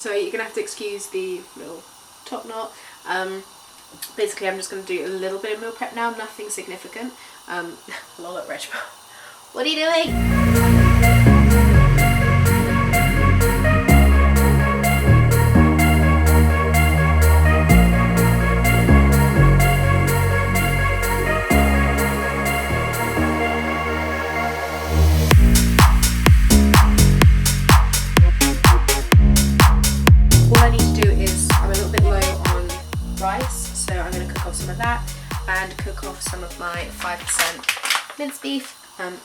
So you're gonna have to excuse the little top knot. Basically I'm just gonna do a little bit of meal prep now, nothing significant. Lol at Reg. What are you doing? And cook off some of my 5% minced beef.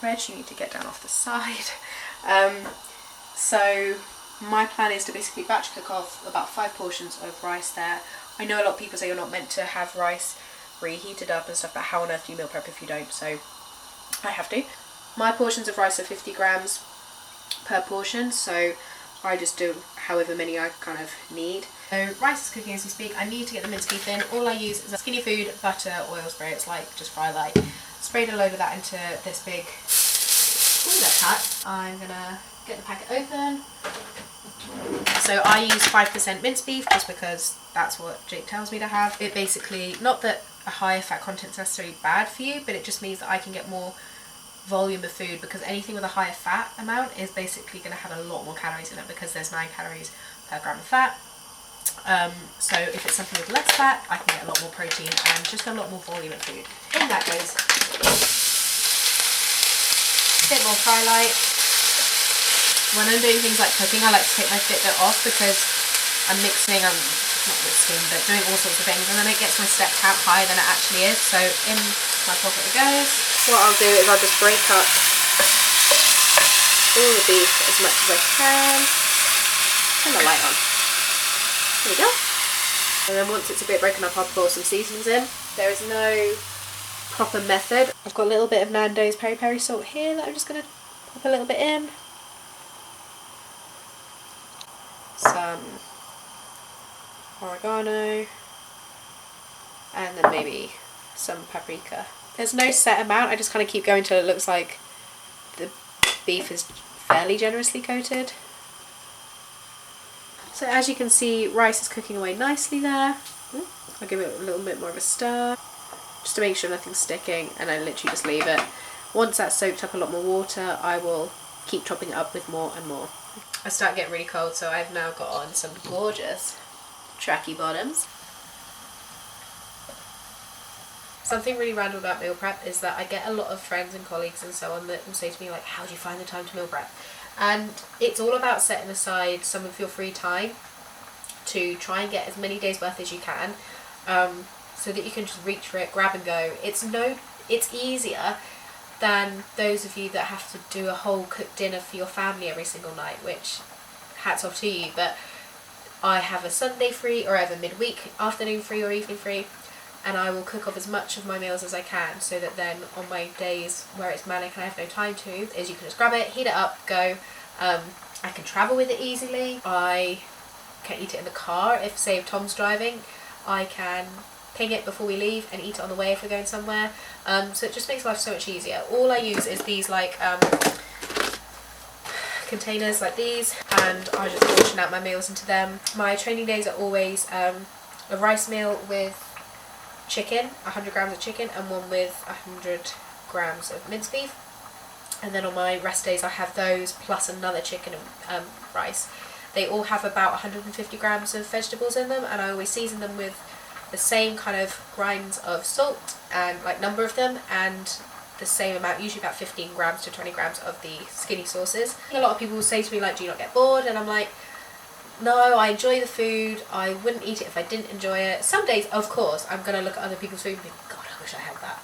Reg, you need to get down off the side. So my plan is to basically batch cook off about 5 portions of rice there. I know a lot of people say you're not meant to have rice reheated up and stuff, but how on earth do you meal prep if you don't? So I have to. My portions of rice are 50 grams per portion, so I just do however many I kind of need. So rice is cooking as we speak. I need to get the minced beef in. All I use is a Skinny Food butter oil spray. It's like just fry light. Sprayed a load of that into this big pack. I'm gonna get the packet open. So I use 5% minced beef just because that's what Jake tells me to have. It basically, not that a higher fat content is necessarily bad for you, but it just means that I can get more volume of food, because anything with a higher fat amount is basically going to have a lot more calories in it, because there's 9 calories per gram of fat. So if it's something with less fat, I can get a lot more protein and just a lot more volume of food. In that goes a bit more fry light. When I'm doing things like cooking, I like to take my Fitbit off because I'm not mixing, but doing all sorts of things, and then it gets my step count higher than it actually is. So in my pocket it goes. What I'll do is I'll just break up all the beef as much as I can. Turn the light on. There we go. And then once it's a bit broken up, I'll pour some seasonings in. There is no proper method. I've got a little bit of Nando's peri peri salt here that I'm just going to pop a little bit in. Some oregano. And then maybe some paprika. There's no set amount, I just kind of keep going till it looks like the beef is fairly generously coated. So as you can see, rice is cooking away nicely there. I'll give it a little bit more of a stir, just to make sure nothing's sticking, and I literally just leave it. Once that's soaked up a lot more water, I will keep topping it up with more and more. I start getting really cold, so I've now got on some gorgeous tracky bottoms. Something really random about meal prep is that I get a lot of friends and colleagues and so on that will say to me like, how do you find the time to meal prep? And it's all about setting aside some of your free time to try and get as many days worth as you can, so that you can just reach for it, grab and go. It's easier than those of you that have to do a whole cooked dinner for your family every single night, which hats off to you, but I have a Sunday free, or I have a midweek afternoon free or evening free, and I will cook off as much of my meals as I can, so that then on my days where it's manic and I have no time to, is you can just grab it, heat it up, go. I can travel with it easily. I can eat it in the car. If, say, if Tom's driving, I can ping it before we leave and eat it on the way if we're going somewhere. So it just makes life so much easier. All I use is these like containers like these, and I just portion out my meals into them. My training days are always a rice meal with chicken, 100 grams of chicken, and one with 100 grams of minced beef. And then on my rest days I have those plus another chicken and rice. They all have about 150 grams of vegetables in them, and I always season them with the same kind of grinds of salt and like number of them, and the same amount, usually about 15 grams to 20 grams of the skinny sauces. A lot of people will say to me like, do you not get bored? And I'm like, no, I enjoy the food. I wouldn't eat it if I didn't enjoy it. Some days, of course, I'm going to look at other people's food and think, God, I wish I had that.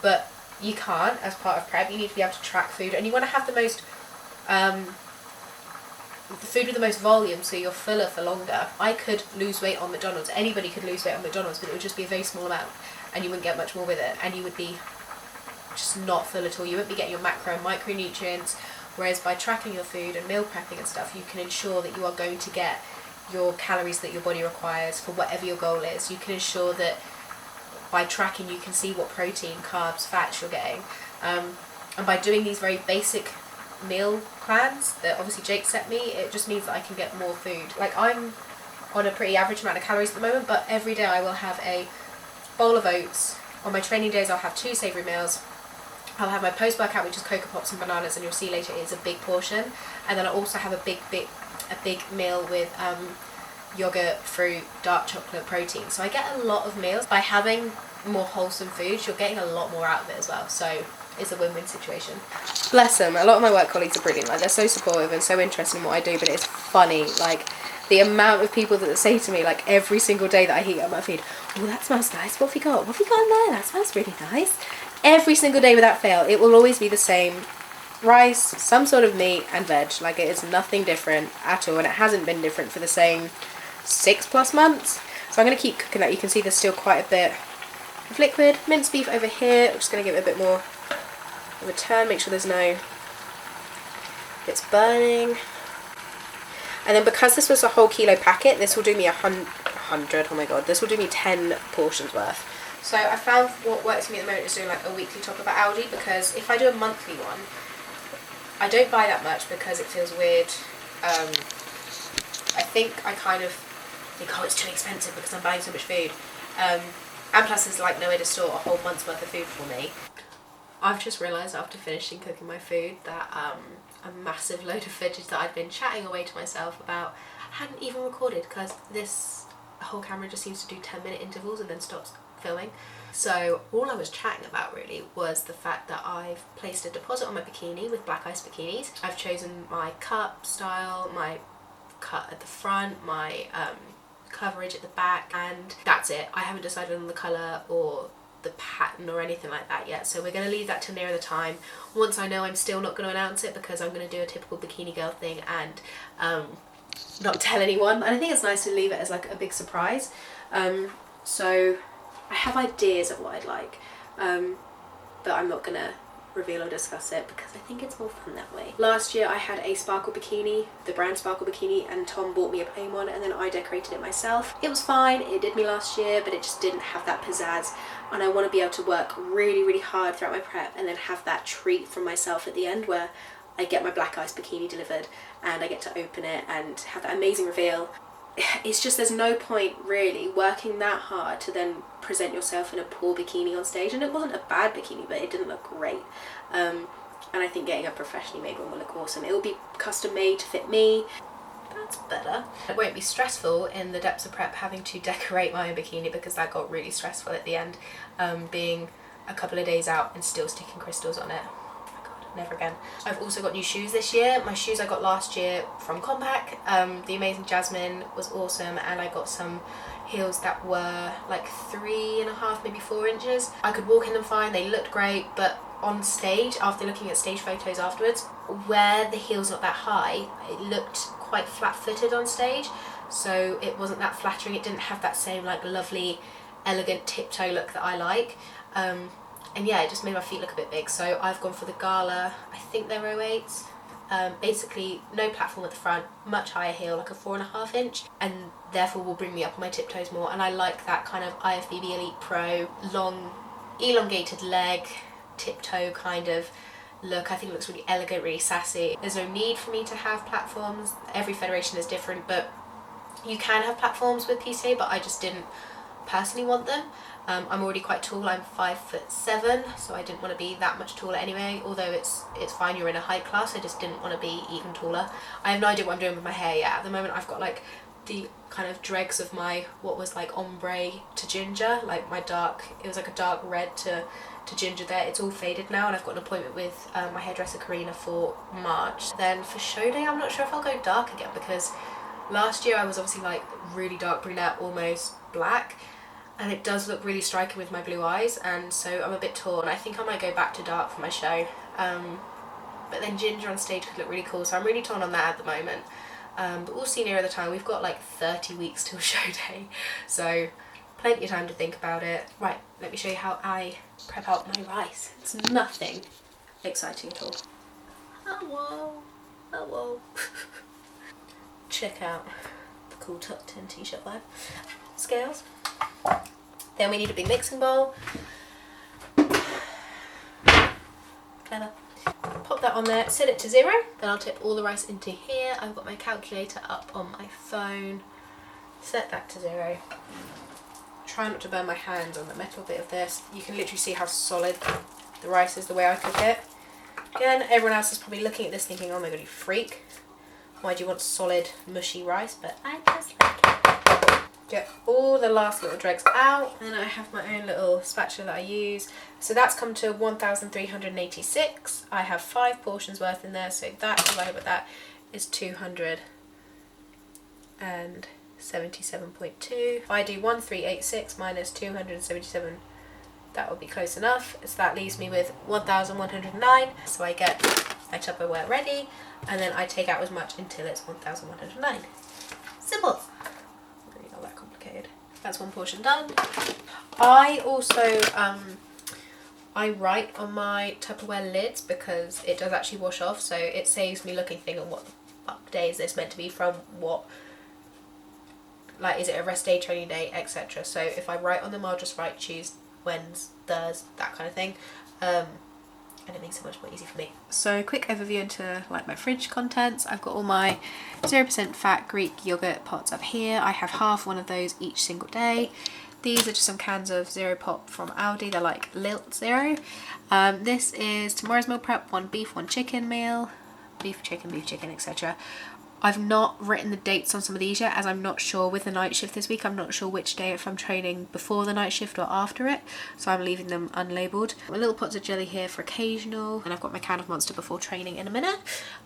But you can't as part of prep. You need to be able to track food, and you want to have the most, the food with the most volume, so you're fuller for longer. I could lose weight on McDonald's. Anybody could lose weight on McDonald's, but it would just be a very small amount, and you wouldn't get much more with it, and you would be just not full at all. You wouldn't be getting your macro and micronutrients. Whereas by tracking your food and meal prepping and stuff, you can ensure that you are going to get your calories that your body requires for whatever your goal is. You can ensure that by tracking you can see what protein, carbs, fats you're getting. And by doing these very basic meal plans that obviously Jake set me. It just means that I can get more food. Like, I'm on a pretty average amount of calories at the moment, but every day I will have a bowl of oats. On my training days I'll have 2 savoury meals. I'll have my post-workout, which is Cocoa Pops and bananas, and you'll see later it's a big portion. And then I'll also have a big meal with yogurt, fruit, dark chocolate, protein. So I get a lot of meals. By having more wholesome foods, you're getting a lot more out of it as well. So it's a win-win situation. Bless them. A lot of my work colleagues are brilliant. Like, they're so supportive and so interested in what I do, but it's funny, like, the amount of people that say to me, like, every single day that I heat up my food, oh, that smells nice, what have you got? What have you got in there? That smells really nice. Every single day without fail, it will always be the same. Rice, some sort of meat and veg. Like, it is nothing different at all, and it hasn't been different for the same 6+ months. So I'm going to keep cooking that. You can see there's still quite a bit of liquid. Minced beef over here. I'm just going to give it a bit more of a turn, make sure there's no bits burning. And then because this was a whole kilo packet, this will do me 100, oh my god, this will do me 10 portions worth. So I found what works for me at the moment is doing like a weekly top of Aldi, because if I do a monthly one, I don't buy that much because it feels weird. I think I kind of think, oh, it's too expensive because I'm buying so much food. And plus there's like no way to store a whole month's worth of food for me. I've just realised after finishing cooking my food that a massive load of footage that I'd been chatting away to myself about hadn't even recorded, because this whole camera just seems to do 10-minute intervals and then stops filming. So all I was chatting about really was the fact that I've placed a deposit on my bikini with black ice bikinis. I've chosen my cut style, my cut at the front, my coverage at the back, and that's it. I haven't decided on the colour or the pattern or anything like that yet, so we're going to leave that to nearer the time. Once I know, I'm still not going to announce it because I'm going to do a typical bikini girl thing and not tell anyone. And I think it's nice to leave it as like a big surprise. So I have ideas of what I'd like, but I'm not going to reveal or discuss it because I think it's more fun that way. Last year I had a sparkle bikini, the brand Sparkle Bikini, and Tom bought me a plain one and then I decorated it myself. It was fine, it did me last year, but it just didn't have that pizzazz, and I want to be able to work really, really hard throughout my prep and then have that treat from myself at the end where I get my black ice bikini delivered and I get to open it and have that amazing reveal. It's just, there's no point really working that hard to then present yourself in a poor bikini on stage. And it wasn't a bad bikini, but it didn't look great. And I think getting a professionally made one will look awesome. It will be custom made to fit me. That's better. It won't be stressful in the depths of prep having to decorate my own bikini, because that got really stressful at the end, being a couple of days out and still sticking crystals on it. Never again. I've also got new shoes this year. My shoes I got last year from Compact. The Amazing Jasmine was awesome, and I got some heels that were like 3.5, maybe 4 inches. I could walk in them fine, they looked great, but on stage, after looking at stage photos afterwards, where the heel's not that high, it looked quite flat-footed on stage, so it wasn't that flattering. It didn't have that same like lovely, elegant tiptoe look that I like. And yeah, it just made my feet look a bit big, so I've gone for the Gala, I think they're 08s. Basically no platform at the front, much higher heel, like a 4.5 inch, and therefore will bring me up on my tiptoes more, and I like that kind of IFBB Elite Pro, long, elongated leg, tiptoe kind of look. I think it looks really elegant, really sassy. There's no need for me to have platforms. Every federation is different, but you can have platforms with PCA, but I just didn't personally want them. I'm already quite tall, I'm 5'7", so I didn't want to be that much taller anyway, although it's fine, you're in a height class. I just didn't want to be even taller. I have no idea what I'm doing with my hair yet. At the moment I've got like the kind of dregs of my, what was like ombre to ginger, like my dark, it was like a dark red to ginger there. It's all faded now, and I've got an appointment with my hairdresser Karina for March. Then for show day I'm not sure if I'll go dark again, because last year I was obviously like really dark brunette, almost black, and it does look really striking with my blue eyes, and so I'm a bit torn. I think I might go back to dark for my show, but then ginger on stage could look really cool, so I'm really torn on that at the moment. But we'll see nearer the time. We've got like 30 weeks till show day, so plenty of time to think about it. Right, let me show you how I prep out my rice. It's nothing exciting at all. Oh whoa, oh whoa. Check out the cool tucked in t-shirt vibe. Scales. Then we need a big mixing bowl. Clever. Pop that on there, set it to 0, then I'll tip all the rice into here. I've got my calculator up on my phone, set that to 0. Try not to burn my hands on the metal bit of this. You can literally see how solid the rice is the way I cook it. Again, everyone else is probably looking at this thinking, oh my god, you freak. Why do you want solid, mushy rice? But I just like it. Get all the last little dregs out. And then I have my own little spatula that I use. So that's come to 1,386. I have 5 portions worth in there. So that divided by that is 277.2. If I do 1,386 minus 277, that would be close enough. So that leaves me with 1,109. So I get my Tupperware ready, and then I take out as much until it's 1,109. Simple. Really not that complicated. That's one portion done. I also I write on my Tupperware lids because it does actually wash off, so it saves me looking thinking what the fuck day is this meant to be from, what, like, is it a rest day, training day, etc. So if I write on them, I'll just write Tuesday, Wednesday, Thursday, that kind of thing. And it makes it much more easy for me. So quick overview into like my fridge contents. I've got all my 0% fat Greek yogurt pots up here. I have half one of those each single day. These are just some cans of Zero Pop from Aldi. They're like Lilt Zero. This is tomorrow's meal prep, 1 beef, 1 chicken meal. Beef, chicken, etc. I've not written the dates on some of these yet, as I'm not sure with the night shift this week. I'm not sure which day, if I'm training before the night shift or after it, so I'm leaving them unlabelled. My little pots of jelly here for occasional, and I've got my can of Monster before training in a minute.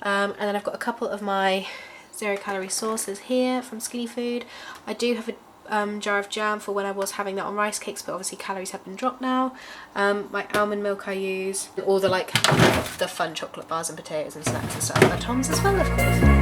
And then I've got a couple of my 0 calorie sauces here from Skinny Food. I do have a jar of jam for when I was having that on rice cakes, but obviously calories have been dropped now. My almond milk I use, all the like the fun chocolate bars and potatoes and snacks and stuff. And Tom's as well, of course.